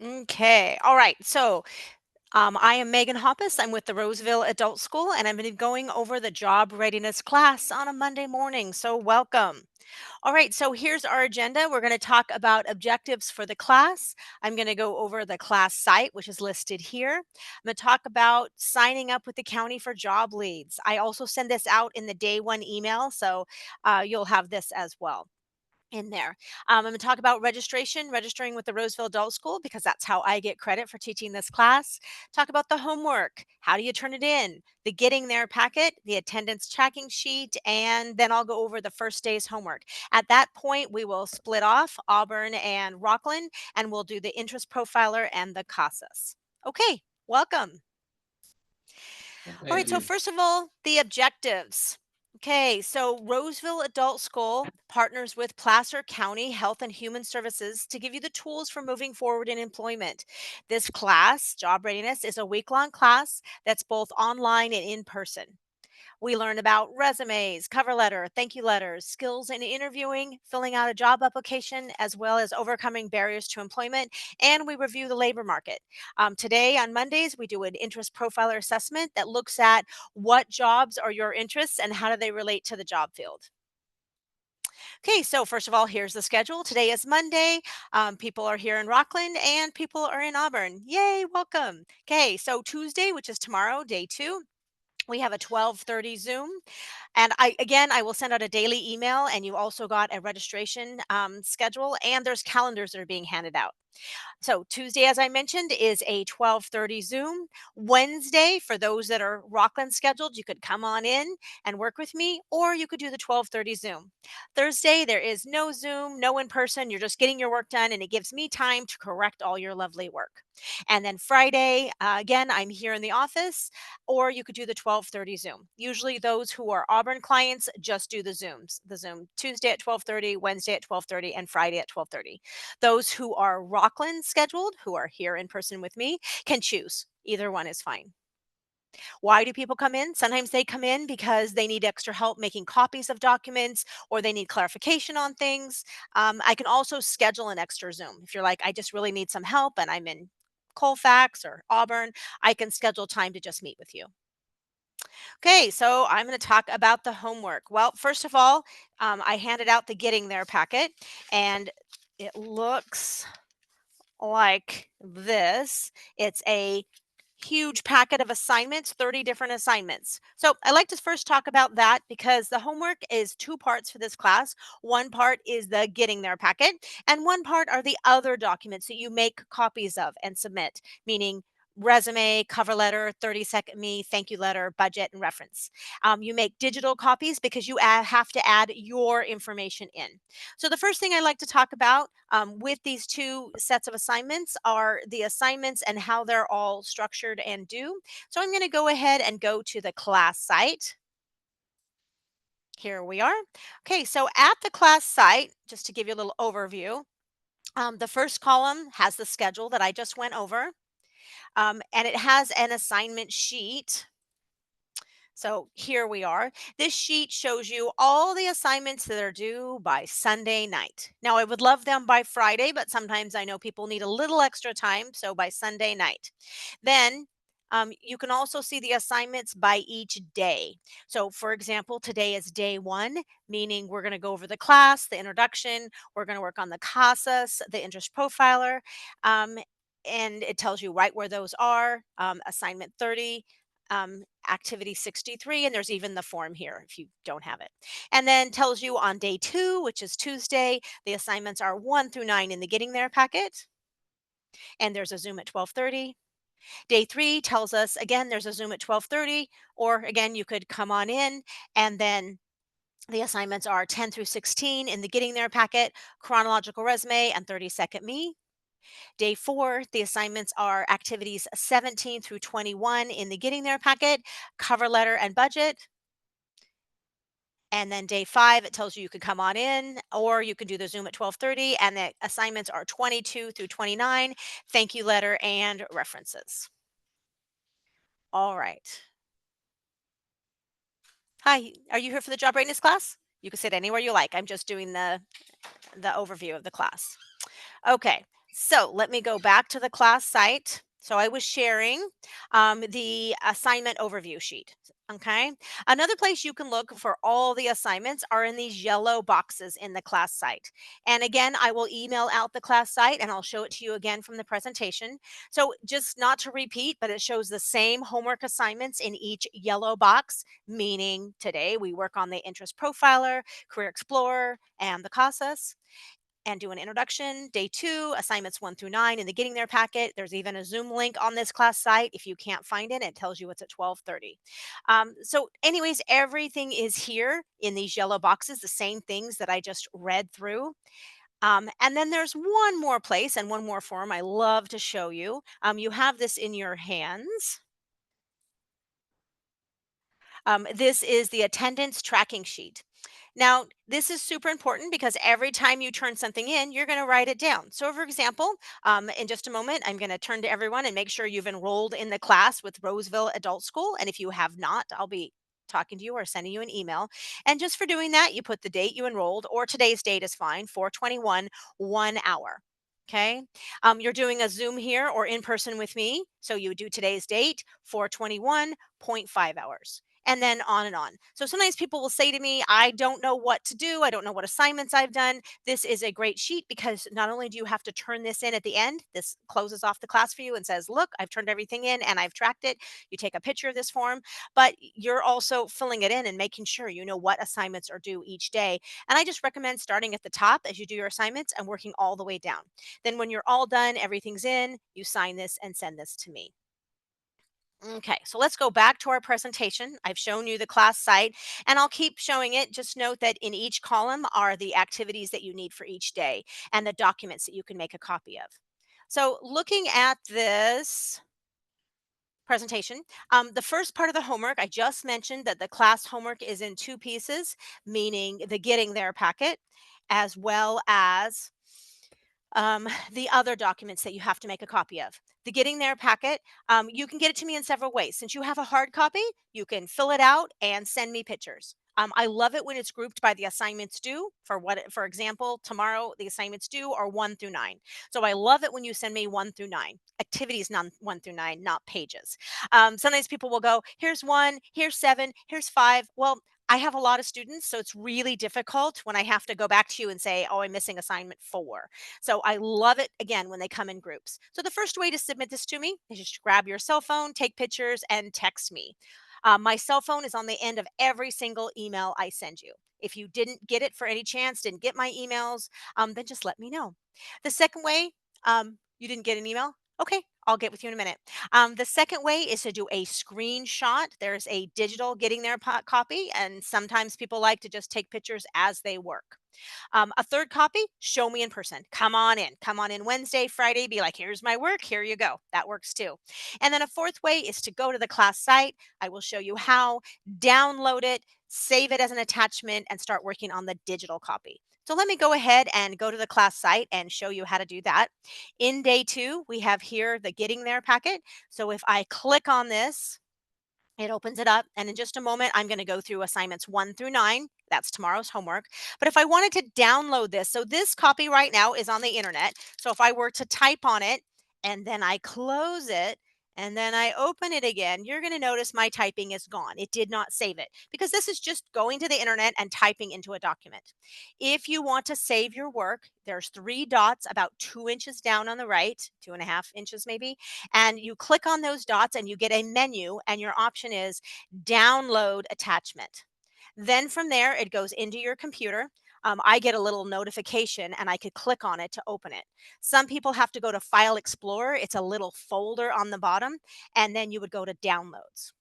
Okay. All right. I am Megan Hoppus. I'm with the Roseville Adult School, and I'm going to be going over the job readiness class on a Monday morning. So, welcome. All right. So, here's our agenda. We're going to talk about objectives for the class. I'm going to go over the class site, which is listed here. I'm going to talk about signing up with the county for job leads. I also send this out in the day one email, so you'll have this as well in there. I'm going to talk about registering with the Roseville Adult School because that's how I get credit for teaching this class. Talk about the homework. How do you turn it in? The getting there packet, the attendance tracking sheet, and then I'll go over the first day's homework. At that point, we will split off Auburn and Rockland, and we'll do the interest profiler and the CASAS. Okay, welcome. All right, Thank so you. first of all, the objectives. Okay, so Roseville Adult School partners with Placer County Health and Human Services to give you the tools for moving forward in employment. This class, Job Readiness, is a week long class that's both online and in person. We learn about resumes, cover letter, thank you letters, skills in interviewing, filling out a job application, as well as overcoming barriers to employment, and we review the labor market. Today, on Mondays, we do an interest profiler assessment that looks at what jobs are your interests and how do they relate to the job field. Okay, so first of all, here's the schedule. Today is Monday. People are here in Rockland and people are in Auburn. Yay, welcome. Okay, so Tuesday, which is tomorrow, day two, we have a 12:30 Zoom. And I will send out a daily email, and you also got a registration schedule, and there's calendars that are being handed out. So Tuesday, as I mentioned, is a 12:30 Zoom. Wednesday, for those that are Rockland scheduled, you could come on in and work with me, or you could do the 12:30 Zoom. Thursday, there is no Zoom, no in person. You're just getting your work done, and it gives me time to correct all your lovely work. And then Friday, again, I'm here in the office, or you could do the 12:30 Zoom. Usually, those who are Auburn clients just do the Zooms. The Zoom Tuesday at 12:30, Wednesday at 12:30, and Friday at 12:30. Those who are Rockland scheduled, who are here in person with me, can choose. Either one is fine. Why do people come in? Sometimes they come in because they need extra help making copies of documents or they need clarification on things. I can also schedule an extra Zoom. If you're like, I just really need some help and I'm in Colfax or Auburn, I can schedule time to just meet with you. Okay, so I'm going to talk about the homework. Well, first of all, I handed out the getting there packet and it looks like this. It's a huge packet of assignments, 30 different assignments. So I like to first talk about that because the homework is two parts for this class. One part is the getting there packet, and one part are the other documents that you make copies of and submit, meaning resume, cover letter, 30-second me, thank you letter, budget, and reference. You make digital copies because you have to add your information in. So the first thing I like to talk about with these two sets of assignments are the assignments and how they're all structured and due. So I'm going to go ahead and go to the class site. Here we are. Okay, so at the class site, just to give you a little overview, the first column has the schedule that I just went over, and it has an assignment sheet. So here we are. This sheet shows you all the assignments that are due by Sunday night. Now, I would love them by Friday, but sometimes I know people need a little extra time. So by Sunday night. Then you can also see the assignments by each day. So, for example, today is day one, meaning we're going to go over the class, the introduction, we're going to work on the CASAS, the interest profiler. Um, and it tells you right where those are. Assignment 30, activity 63, and there's even the form here if you don't have it. And then tells you on day two, which is Tuesday, the assignments are 1 through 9 in the getting there packet, and there's a Zoom at 12:30. Day three tells us again there's a Zoom at 12:30, or again you could come on in, and then the assignments are 10 through 16 in the getting there packet, chronological resume, and 30-second me. Day four, the assignments are activities 17 through 21 in the getting there packet, cover letter and budget. And then day five, it tells you you could come on in or you can do the Zoom at 12:30. And the assignments are 22 through 29, thank you letter and references. All right. Hi, are you here for the job readiness class? You can sit anywhere you like. I'm just doing the overview of the class. Okay. So let me go back to the class site. So I was sharing the assignment overview sheet. Okay. Another place you can look for all the assignments are in these yellow boxes in the class site. And again, I will email out the class site and I'll show it to you again from the presentation. So just not to repeat, but it shows the same homework assignments in each yellow box, meaning today we work on the interest profiler, career explorer, and the CASAS and do an introduction. Day two, assignments 1 through 9 in the Getting There packet. There's even a Zoom link on this class site. If you can't find it, it tells you it's at 12:30. So, anyways, everything is here in these yellow boxes, the same things that I just read through. And then there's one more place and one more form I love to show you. You have this in your hands. This is the attendance tracking sheet. Now, this is super important because every time you turn something in, you're going to write it down. So, for example, in just a moment, I'm going to turn to everyone and make sure you've enrolled in the class with Roseville Adult School. And if you have not, I'll be talking to you or sending you an email. And just for doing that, you put the date you enrolled, or today's date is fine, 421, 1 hour. Okay. You're doing a Zoom here or in person with me. So you would do today's date, 421.5 hours and then on and on. So sometimes people will say to me, I don't know what to do. I don't know what assignments I've done. This is a great sheet because not only do you have to turn this in at the end, this closes off the class for you and says, look, I've turned everything in and I've tracked it. You take a picture of this form, but you're also filling it in and making sure you know what assignments are due each day. And I just recommend starting at the top as you do your assignments and working all the way down. Then when you're all done, everything's in, you sign this and send this to me. Okay, so let's go back to our presentation. I've shown you the class site and I'll keep showing it. Just note that in each column are the activities that you need for each day and the documents that you can make a copy of. So looking at this presentation, the first part of the homework, I just mentioned that the class homework is in two pieces, meaning the Getting There packet, as well as the other documents that you have to make a copy of. The Getting There packet, you can get it to me in several ways. Since you have a hard copy, you can fill it out and send me pictures. I love it when it's grouped by the assignments due. For example, tomorrow the assignments due are 1 through 9. So I love it when you send me 1 through 9 activities, 1 through 9, not pages. Sometimes people will go, here's one, here's seven, here's five. Well, I have a lot of students, so it's really difficult when I have to go back to you and say, oh, I'm missing assignment 4. So I love it again when they come in groups. So the first way to submit this to me is just grab your cell phone, take pictures, and text me. My cell phone is on the end of every single email I send you. If you didn't get it for any chance, didn't get my emails, then just let me know. The second way, you didn't get an email? Okay, I'll get with you in a minute. The second way is to do a screenshot. There's a digital Getting There copy, and sometimes people like to just take pictures as they work. A third copy, show me in person. Come on in. Come on in Wednesday, Friday. Be like, here's my work. Here you go. That works too. And then a fourth way is to go to the class site. I will show you how, download it, save it as an attachment, and start working on the digital copy. So let me go ahead and go to the class site and show you how to do that. In day two, we have here the Getting There packet. So if I click on this, it opens it up, and in just a moment, I'm going to go through assignments 1 through 9. That's tomorrow's homework. But if I wanted to download this, so this copy right now is on the internet. So if I were to type on it and then I close it and then I open it again, you're going to notice my typing is gone. It did not save it because this is just going to the internet and typing into a document. If you want to save your work, there's 3 dots about 2 inches down on the right, 2.5 inches maybe, and you click on those dots and you get a menu and your option is download attachment. Then from there, it goes into your computer. I get a little notification and I could click on it to open it. Some people have to go to File Explorer. It's a little folder on the bottom, and then you would go to Downloads.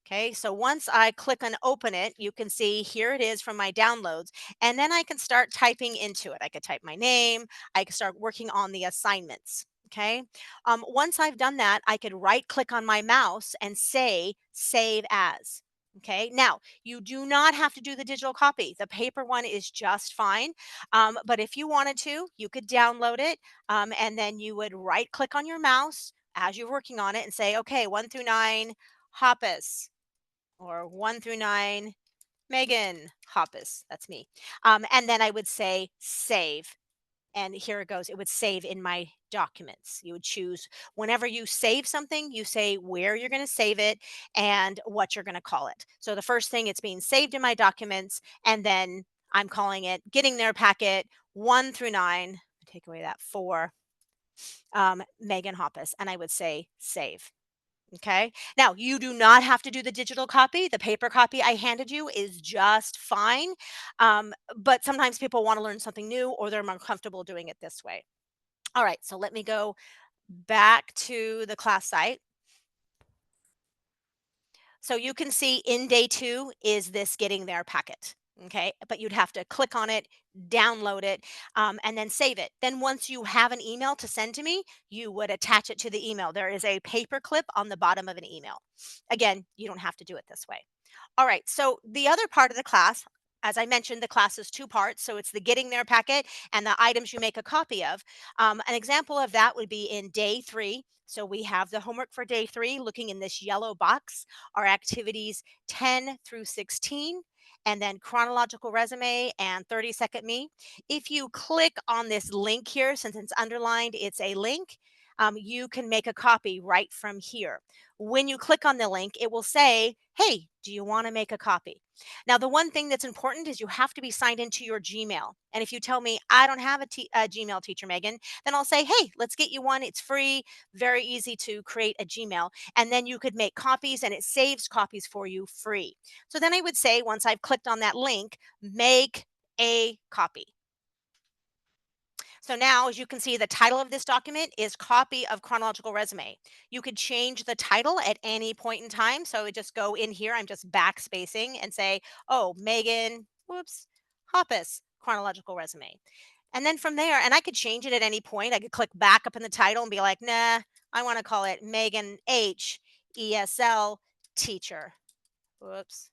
Okay, so once I click on open it, you can see here it is from my downloads, and then I can start typing into it. I could type my name, I could start working on the assignments. Okay, once I've done that, I could right click on my mouse and say save as. Okay, now you do not have to do the digital copy. The paper one is just fine. But if you wanted to, you could download it and then you would right click on your mouse as you're working on it and say, okay, 1 through 9, Hoppus or 1 through 9, Megan Hoppus. That's me. And then I would say save. And here it goes. It would save in my documents. You would choose whenever you save something, you say where you're going to save it and what you're going to call it. So the first thing, it's being saved in my documents, and then I'm calling it getting their packet 1 through 9. Take away that 4, Megan Hoppus, and I would say save. Okay. Now, you do not have to do the digital copy. The paper copy I handed you is just fine. But sometimes people want to learn something new, or they're more comfortable doing it this way. All right. So let me go back to the class site. So you can see in day 2 is this getting there packet. Okay. But you'd have to click on it, download it, and then save it. Then once you have an email to send to me, you would attach it to the email. There is a paper clip on the bottom of an email. Again, you don't have to do it this way. All right. So the other part of the class, as I mentioned, the class is 2 parts. So it's the getting there packet and the items you make a copy of. An example of that would be in day 3. So we have the homework for day 3 looking in this yellow box, our activities 10 through 16, and then chronological resume and 30-second me. If you click on this link here, since it's underlined, it's a link. You can make a copy right from here. When you click on the link, it will say, hey, do you want to make a copy? Now, the one thing that's important is you have to be signed into your Gmail. And if you tell me, I don't have a Gmail, teacher Megan, then I'll say, hey, let's get you one. It's free, very easy to create a Gmail. And then you could make copies, and it saves copies for you free. So then I would say, once I've clicked on that link, make a copy. So now, as you can see, the title of this document is Copy of Chronological Resume. You could change the title at any point in time. So just go in here, I'm just backspacing and say, oh, Megan, whoops, Hoppus Chronological Resume. And then from there, and I could change it at any point. I could click back up in the title and be like, nah, I want to call it Megan H. ESL Teacher. Whoops.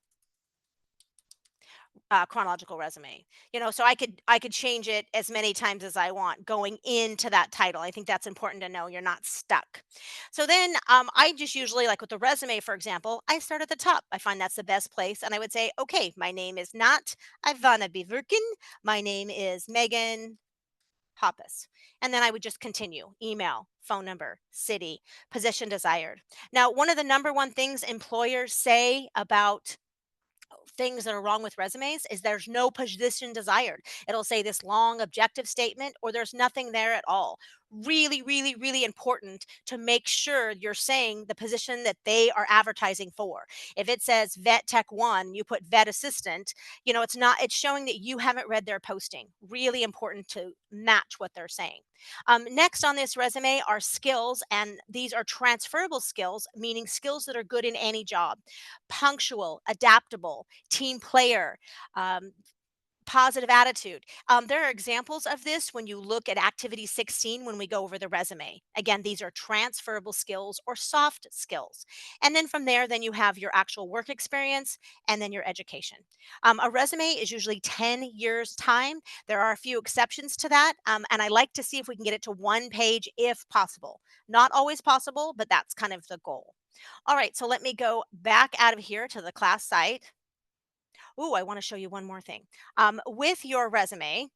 Chronological resume. So I could change it as many times as I want going into that title. I think that's important to know. You're not stuck. So then I just usually, like with the resume, for example, I start at the top. I find that's the best place, and I would say, okay, my name is not Ivana Biverkin. My name is Megan Hoppus. And then I would just continue email, phone number, city, position desired. Now, one of the number one things employers say about things that are wrong with resumes is there's no position desired. It'll say this long objective statement, or there's nothing there at all. Really, really, really important to make sure you're saying the position that they are advertising for. If it says vet tech 1, you put vet assistant, it's showing that you haven't read their posting. Really important to match what they're saying. Next on this resume are skills, and these are transferable skills, meaning skills that are good in any job: punctual, adaptable, team player, um, positive attitude. There are examples of this when you look at activity 16 when we go over the resume. Again, these are transferable skills or soft skills. And then from there, then you have your actual work experience and then your education. A resume is usually 10 years time. There are a few exceptions to that. And I like to see if we can get it to 1 page if possible. Not always possible, but that's kind of the goal. All right, so let me go back out of here to the class site. Ooh, I want to show you one more thing. With your resume,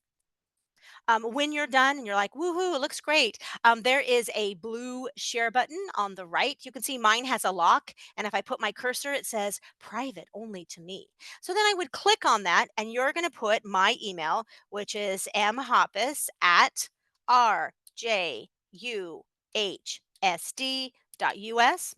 when you're done and you're like, woohoo, it looks great, there is a blue share button on the right. You can see mine has a lock. And if I put my cursor, it says private only to me. So then I would click on that, and you're going to put my email, which is mhoppus at rjuhsd.us.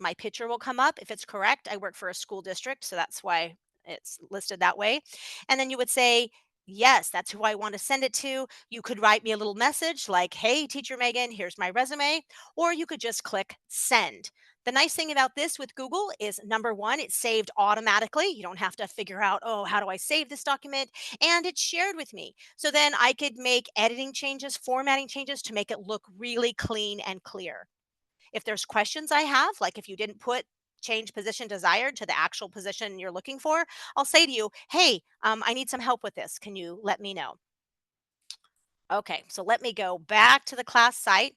My picture will come up. If it's correct, I work for a school district, so that's why it's listed that way. And then you would say, yes, that's who I want to send it to. You could write me a little message like, hey, teacher Megan, here's my resume. Or you could just click send. The nice thing about this with Google is, number one, it's saved automatically. You don't have to figure out, oh, how do I save this document? And it's shared with me. So then I could make editing changes, formatting changes to make it look really clean and clear. If there's questions I have, like if you didn't put change position desired to the actual position you're looking for, I'll say to you, hey, I need some help with this. Can you let me know? Okay, so let me go back to the class site.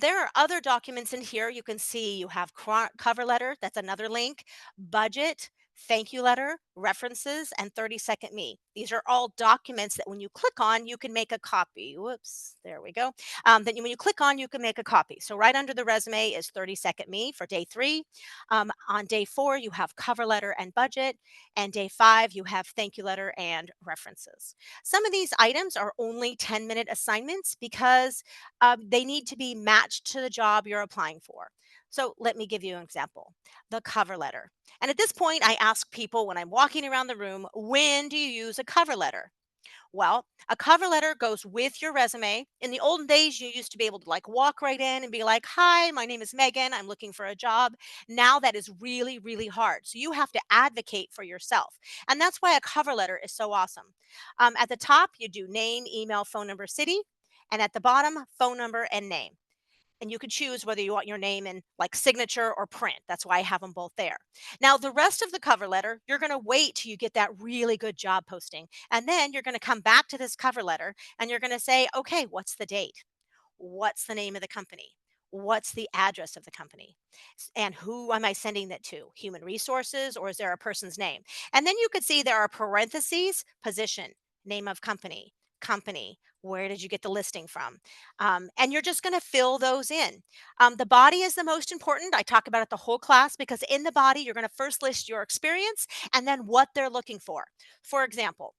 There are other documents in here. You can see you have cover letter, that's another link, budget, thank you letter, references, and 30-second me. These are all documents that when you click on, you can make a copy. Whoops, there we go. When you click on, you can make a copy. So right under the resume is 30-second me for day 3. On day 4, you have cover letter and budget. And day 5, you have thank you letter and references. Some of these items are only 10-minute assignments because they need to be matched to the job you're applying for. So let me give you an example. The cover letter. And at this point, I ask people when I'm walking around the room, when do you use a cover letter? Well, a cover letter goes with your resume. In the olden days, you used to be able to like walk right in and be like, "Hi, my name is Megan. I'm looking for a job." Now that is really, really hard. So you have to advocate for yourself. And that's why a cover letter is so awesome. At the top, you do name, email, phone number, city. And at the bottom, phone number and name, and you could choose whether you want your name in like signature or print. That's why I have them both there. Now, the rest of the cover letter, you're going to wait till you get that really good job posting. And then you're going to come back to this cover letter and you're going to say, okay, what's the date? What's the name of the company? What's the address of the company? And who am I sending that to? Human resources, or is there a person's name? And then you could see there are parentheses, position, name of company, company. Where did you get the listing from? And you're just going to fill those in. The body is the most important. I talk about it the whole class because in the body, you're going to first list your experience and then what they're looking for. For example,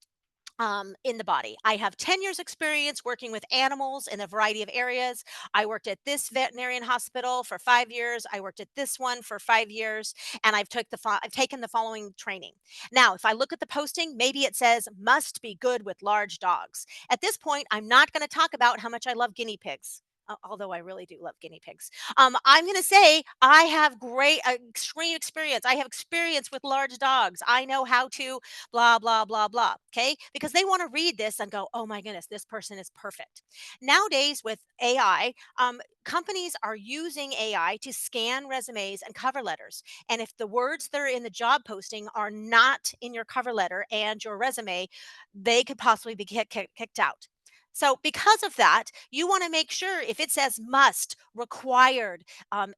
in the body. I have 10 years experience working with animals in a variety of areas. I worked at this veterinarian hospital for 5 years. I worked at this one for 5 years, and I've taken the following training. Now, if I look at the posting, maybe it says must be good with large dogs. At this point, I'm not going to talk about how much I love guinea pigs. Although I really do love guinea pigs, I'm going to say I have great extreme experience. I have experience with large dogs. I know how to blah, blah, blah, blah. Okay. Because they want to read this and go, oh my goodness, this person is perfect. Nowadays, with AI, companies are using AI to scan resumes and cover letters. And if the words that are in the job posting are not in your cover letter and your resume, they could possibly be kicked out. So, because of that, you want to make sure if it says must, required,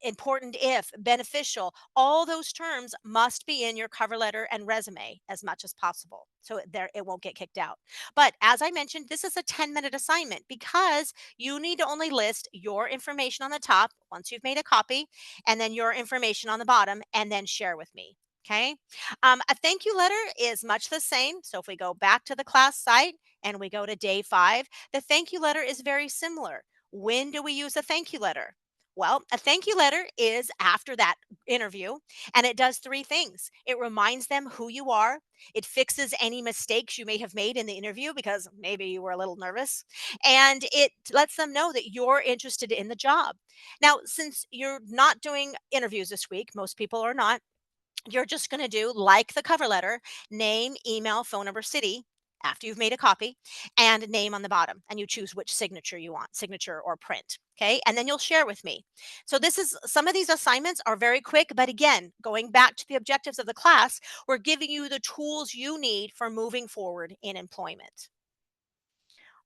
important if, beneficial, all those terms must be in your cover letter and resume as much as possible. So there it won't get kicked out. But as I mentioned, this is a 10-minute assignment because you need to only list your information on the top once you've made a copy, and then your information on the bottom, and then share with me. Okay. A thank you letter is much the same. So if we go back to the class site and we go to day 5, the thank you letter is very similar. When do we use a thank you letter? Well, a thank you letter is after that interview, and it does 3 things. It reminds them who you are, it fixes any mistakes you may have made in the interview because maybe you were a little nervous, and it lets them know that you're interested in the job. Now, since you're not doing interviews this week, most people are not, you're just going to do like the cover letter, name, email, phone number, city after you've made a copy, and name on the bottom. And you choose which signature you want, signature or print. Okay. And then you'll share with me. So, this is some of these assignments are very quick. But again, going back to the objectives of the class, we're giving you the tools you need for moving forward in employment.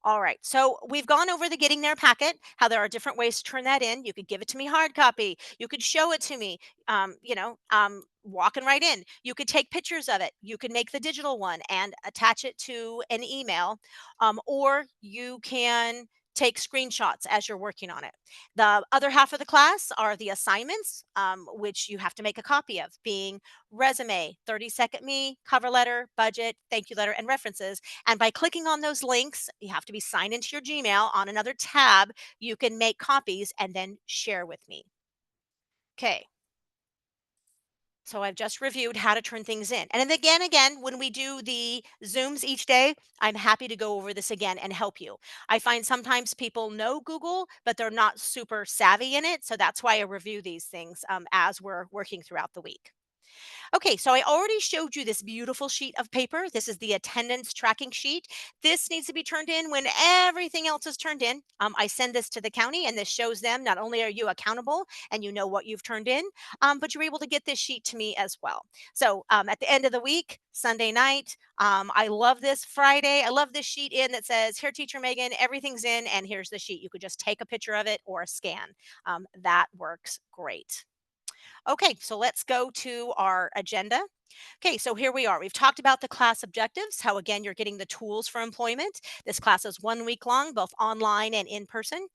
All right. So we've gone over the getting there packet, how there are different ways to turn that in. You could give it to me hard copy. You could show it to me, walking right in. You could take pictures of it. You could make the digital one and attach it to an email, or you can take screenshots as you're working on it. The other half of the class are the assignments, which you have to make a copy of, being resume, 30-second me, cover letter, budget, thank you letter, and references. And by clicking on those links, you have to be signed into your Gmail on another tab. You can make copies and then share with me. Okay. So I've just reviewed how to turn things in. And then again, when we do the Zooms each day, I'm happy to go over this again and help you. I find sometimes people know Google, but they're not super savvy in it. So that's why I review these things as we're working throughout the week. Okay, so I already showed you this beautiful sheet of paper. This is the attendance tracking sheet. This needs to be turned in when everything else is turned in. I send this to the county, and this shows them not only are you accountable and you know what you've turned in, but you're able to get this sheet to me as well. So at the end of the week, Sunday night, I love this Friday. I love this sheet in that says, "Here, Teacher Megan, everything's in, and here's the sheet." You could just take a picture of it or a scan. That works great. Okay, so let's go to our agenda. Okay, so here we are. We've talked about the class objectives, how again you're getting the tools for employment. This class is 1 week long, both online and in person.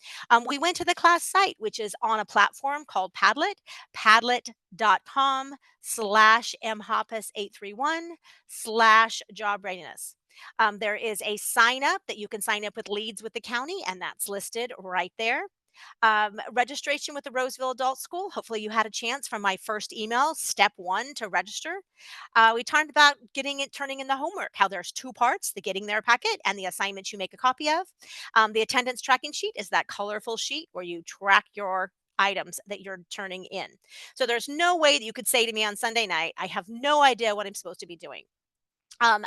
We went to the class site, which is on a platform called Padlet, padlet.com/mhoppus831 slash job readiness. There is a sign up that you can sign up with leads with the county, and that's listed right there. Registration with the Roseville Adult School. Hopefully, you had a chance from my first email, step one to register. We talked about turning in the homework, how there's two parts, the getting there packet and the assignments you make a copy of. The attendance tracking sheet is that colorful sheet where you track your items that you're turning in. So there's no way that you could say to me on Sunday night, I have no idea what I'm supposed to be doing. I'm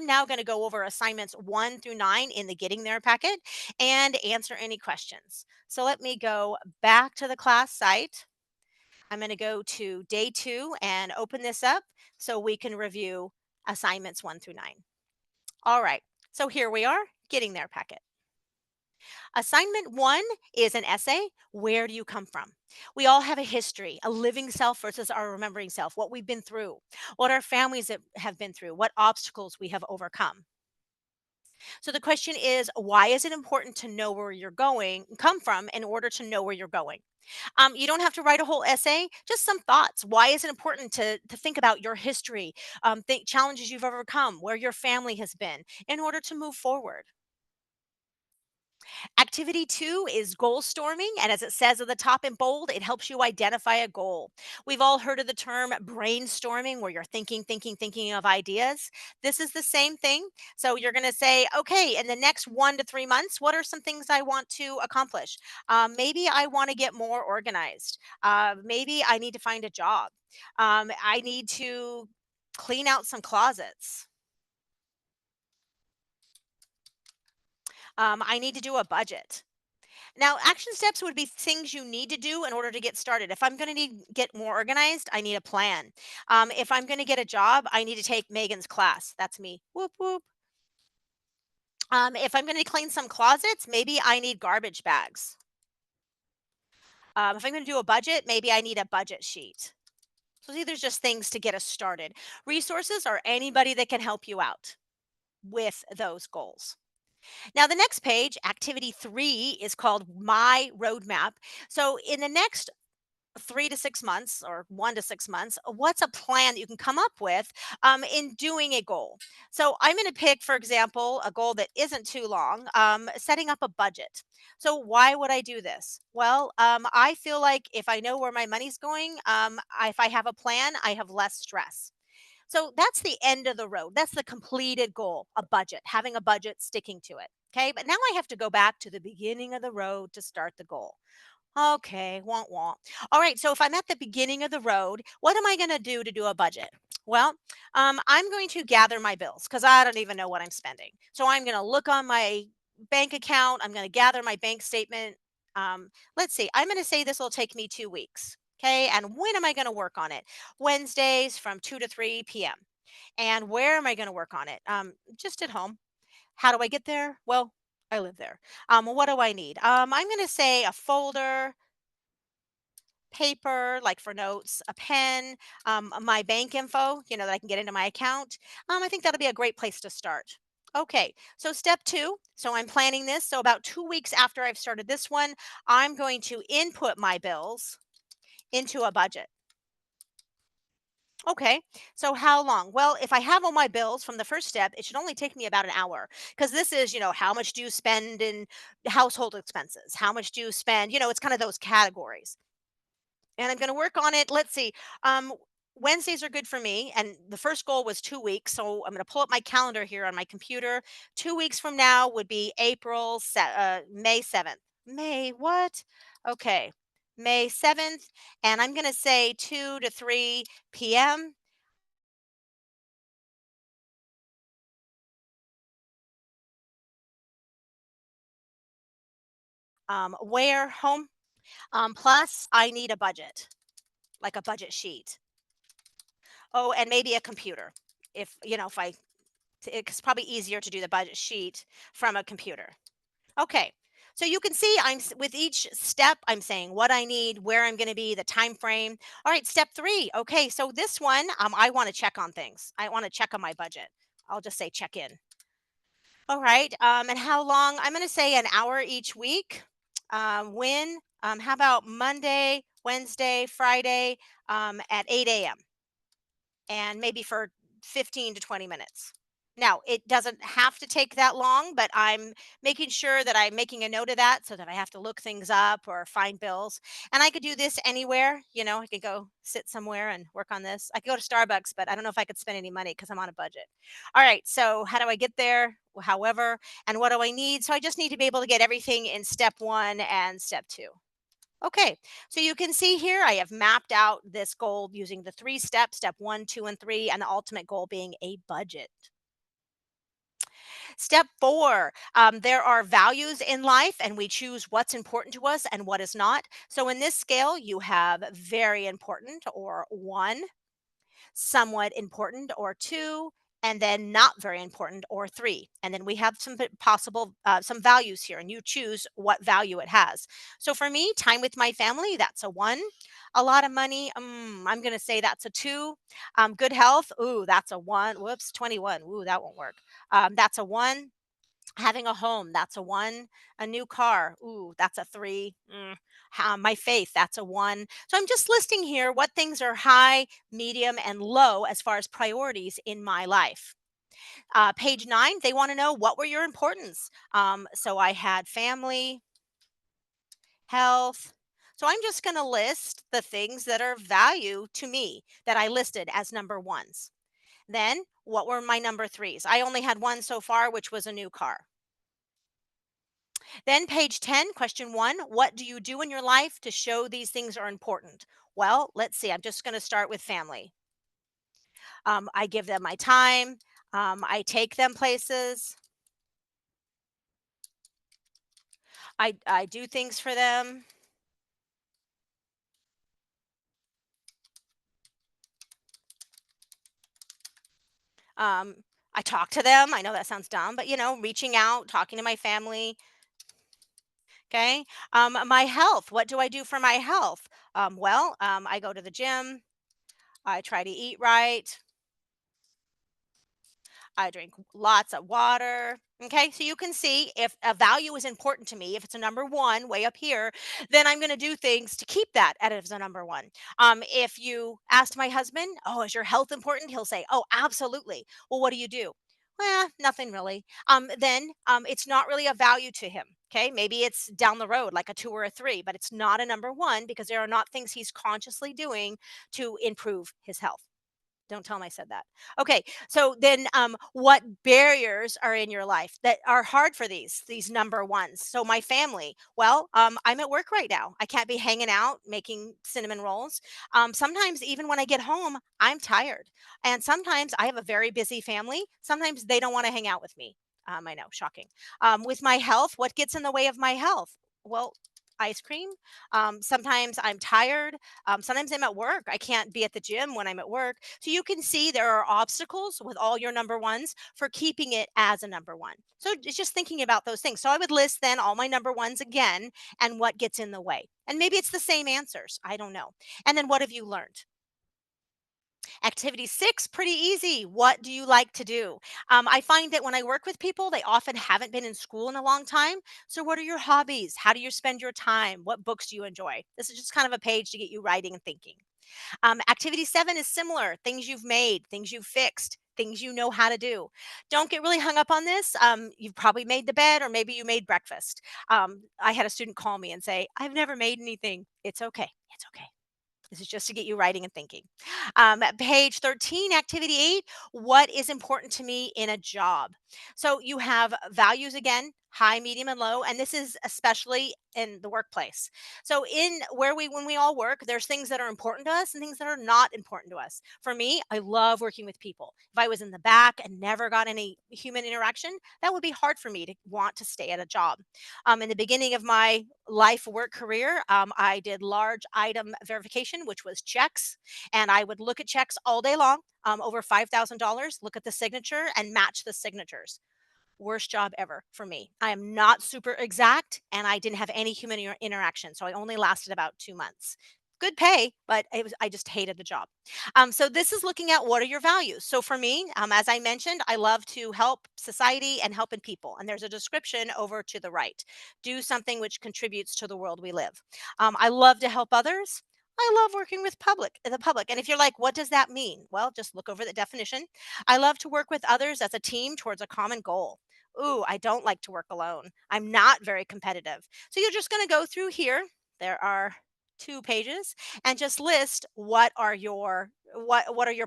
now going to go over assignments 1 through 9 in the Getting There packet and answer any questions. So let me go back to the class site. I'm going to go to day 2 and open this up so we can review assignments 1 through 9. All right. So here we are, Getting There packet. Assignment 1 is an essay. Where do you come from? We all have a history, a living self versus our remembering self, what we've been through, what our families have been through, what obstacles we have overcome. So the question is, why is it important to know where you're going, come from, in order to know where you're going? You don't have to write a whole essay, just some thoughts. Why is it important to think about your history, think challenges you've overcome, where your family has been, in order to move forward? Activity 2 is goal storming. And as it says at the top in bold, it helps you identify a goal. We've all heard of the term brainstorming, where you're thinking of ideas. This is the same thing. So you're going to say, okay, in the next 1 to 3 months, what are some things I want to accomplish? Maybe I want to get more organized. Maybe I need to find a job. I need to clean out some closets. I need to do a budget. Now, action steps would be things you need to do in order to get started. If I'm going to need get more organized, I need a plan. If I'm going to get a job, I need to take Megan's class. That's me. Whoop whoop. If I'm going to clean some closets, maybe I need garbage bags. If I'm going to do a budget, maybe I need a budget sheet. So these are just things to get us started. Resources are anybody that can help you out with those goals. Now, the next page, activity 3, is called My Roadmap. So, in the next 3 to 6 months or 1 to 6 months, what's a plan that you can come up with in doing a goal? So, I'm going to pick, for example, a goal that isn't too long, setting up a budget. So, why would I do this? Well, I feel like if I know where my money's going, if I have a plan, I have less stress. So that's the end of the road. That's the completed goal, a budget, having a budget, sticking to it. Okay. But now I have to go back to the beginning of the road to start the goal. Okay, won't want. All right, so if I'm at the beginning of the road, what am I going to do a budget? Well, I'm going to gather my bills because I don't even know what I'm spending. So I'm going to look on my bank account. I'm going to gather my bank statement. Let's see. I'm going to say this will take me 2 weeks. Okay, and when am I going to work on it? Wednesdays from 2 to 3 p.m. And where am I going to work on it? Just at home. How do I get there? Well, I live there. What do I need? I'm going to say a folder, paper, like for notes, a pen, my bank info, that I can get into my account. I think that'll be a great place to start. Okay, so step 2. So I'm planning this. So about 2 weeks after I've started this one, I'm going to input my bills into a budget. Okay, so how long? Well, if I have all my bills from the first step, it should only take me about an hour because this is, how much do you spend in household expenses? How much do you spend? It's kind of those categories. And I'm going to work on it. Let's see. Um, Wednesdays are good for me. And the first goal was 2 weeks. So I'm going to pull up my calendar here on my computer. 2 weeks from now would be May 7th. May what? Okay. May 7th. And I'm going to say 2 to 3 p.m. Where home. Plus, I need a budget, like a budget sheet. Oh, and maybe a computer. If it's probably easier to do the budget sheet from a computer. Okay. So you can see with each step I'm saying what I need, where I'm going to be, the time frame. All right, step 3. Okay, so this one I want to check on things. I want to check on my budget. I'll just say check in. All right. And how long? I'm going to say an hour each week. When? How about Monday, Wednesday, Friday at 8 a.m. and maybe for 15 to 20 minutes. Now, it doesn't have to take that long, but I'm making sure that I'm making a note of that so that I have to look things up or find bills. And I could do this anywhere. I could go sit somewhere and work on this. I could go to Starbucks, but I don't know if I could spend any money because I'm on a budget. All right. So, how do I get there? However, and what do I need? So, I just need to be able to get everything in step 1 and step 2. Okay, so you can see here I have mapped out this goal using the 3 steps, step 1, 2, and 3, and the ultimate goal being a budget. Step 4, there are values in life, and we choose what's important to us and what is not. So in this scale, you have very important or 1, somewhat important or 2, and then not very important or 3. And then we have some possible some values here, and you choose what value it has. So for me, time with my family, that's a 1. A lot of money, I'm going to say that's a 2. Good health, ooh, that's a 1. Whoops, 21. Ooh, that won't work. That's a 1. Having a home, that's a 1. A new car, ooh, that's a 3. My faith, that's a 1. So I'm just listing here what things are high, medium, and low as far as priorities in my life. Page 9, they want to know what were your importance. So I had family, health. So I'm just going to list the things that are value to me that I listed as number ones. Then what were my number threes? I only had one so far, which was a new car. Then page 10, question 1, what do you do in your life to show these things are important? Well, let's see. I'm just going to start with family. I give them my time. I take them places. I do things for them. Um, I talk to them. I know that sounds dumb, but reaching out, talking to my family. Okay. My health. What do I do for my health? I go to the gym. I try to eat right. I drink lots of water. Okay, so you can see if a value is important to me, if it's a number 1 way up here, then I'm going to do things to keep that as a number 1. If you asked my husband, "Oh, is your health important?" He'll say, "Oh, absolutely." Well, what do you do? Well, nothing really. Then it's not really a value to him. Okay, maybe it's down the road, like a 2 or a 3, but it's not a number 1 because there are not things he's consciously doing to improve his health. Don't tell him I said that. Okay, so then, what barriers are in your life that are hard for these number ones? So my family. Well, I'm at work right now. I can't be hanging out making cinnamon rolls. Sometimes even when I get home, I'm tired, and sometimes I have a very busy family. Sometimes they don't want to hang out with me. I know, shocking. With my health, what gets in the way of my health? Well, ice cream. Sometimes I'm tired. Sometimes I'm at work. I can't be at the gym when I'm at work. So you can see there are obstacles with all your number ones for keeping it as a number 1. So it's just thinking about those things. So I would list then all my number ones again and what gets in the way. And maybe it's the same answers. I don't know. And then what have you learned? Activity 6, pretty easy. What do you like to do? I find that when I work with people, they often haven't been in school in a long time. So, what are your hobbies? How do you spend your time? What books do you enjoy? This is just kind of a page to get you writing and thinking. Activity 7 is similar, things you've made, things you've fixed. Things you know how to do. Don't get really hung up on this. You've probably made the bed or maybe you made breakfast. I had a student call me and say, I've never made anything. It's okay. It's okay. This is just to get you writing and thinking. At page 13, activity 8, what is important to me in a job? So you have values again, high, medium, and low, and this is especially in the workplace. So in where when we all work, there's things that are important to us and things that are not important to us. For me, I love working with people. If I was in the back and never got any human interaction, that would be hard for me to want to stay at a job. In the beginning of my life work career, I did large item verification, which was checks, and I would look at checks all day long, over $5,000, look at the signature and match the signatures. worst job ever for me. I am not super exact, and I didn't have any human interaction, so I only lasted about 2 months. Good pay, but I just hated the job. So this is looking at what are your values. So for me, as I mentioned, I love to help society and helping people. And there's a description over to the right. Do something which contributes to the world we live. I love to help others. I love working with the public. And if you're like, what does that mean? Well, just look over the definition. I love to work with others as a team towards a common goal. Ooh, I don't like to work alone. I'm not very competitive. So you're just going to go through here. There are 2 pages and just list what are your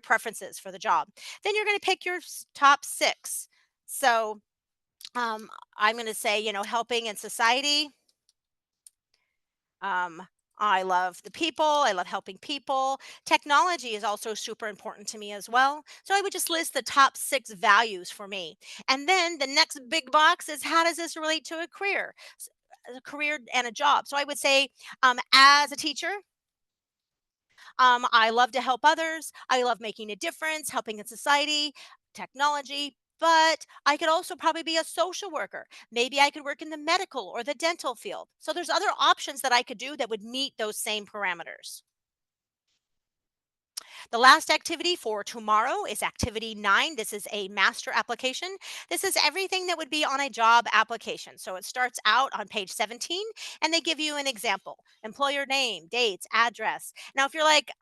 preferences for the job. Then you're going to pick your top 6. So, I'm going to say, helping in society. Um, I love the people. I love helping people. Technology is also super important to me as well. So I would just list the top 6 values for me. And then the next big box is how does this relate to a career? A career and a job. So I would say, as a teacher, I love to help others. I love making a difference, helping in society, technology. But I could also probably be a social worker. Maybe I could work in the medical or the dental field. So there's other options that I could do that would meet those same parameters. The last activity for tomorrow is activity 9. This is a master application. This is everything that would be on a job application. So it starts out on page 17 and they give you an example employer name, dates, address. Now, if you're like,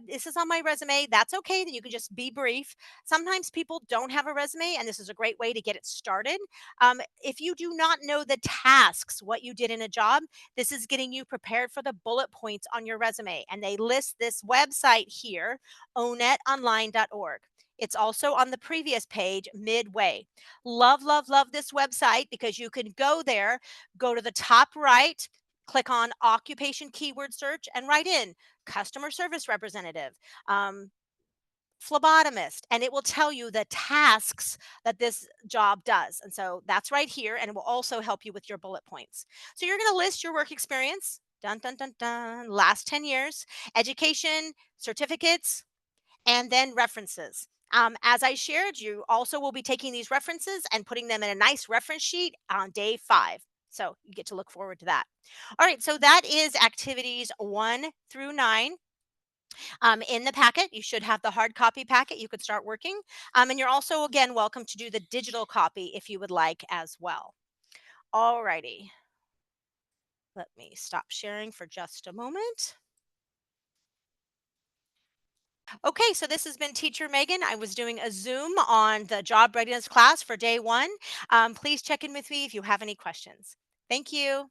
this is on my resume, that's okay. Then you can just be brief. Sometimes people don't have a resume, and this is a great way to get it started. If you do not know the tasks, what you did in a job, this is getting you prepared for the bullet points on your resume. And they list this website here, onetonline.org. It's also on the previous page, midway. Love, love, love this website because you can go there, go to the top right, click on occupation keyword search, and write in customer service representative, um, phlebotomist, and it will tell you the tasks that this job does. And so that's right here, and it will also help you with your bullet points. So you're going to list your work experience, dun, dun, dun, dun, last 10 years, education, certificates, and then references. As I shared, you also will be taking these references and putting them in a nice reference sheet on day 5. So you get to look forward to that. All right, so that is activities 1 through 9. In the packet, you should have the hard copy packet. You could start working. And you're also, again, welcome to do the digital copy if you would like as well. All righty. Let me stop sharing for just a moment. Okay, so this has been Teacher Megan. I was doing a Zoom on the job readiness class for day 1. Please check in with me if you have any questions. Thank you.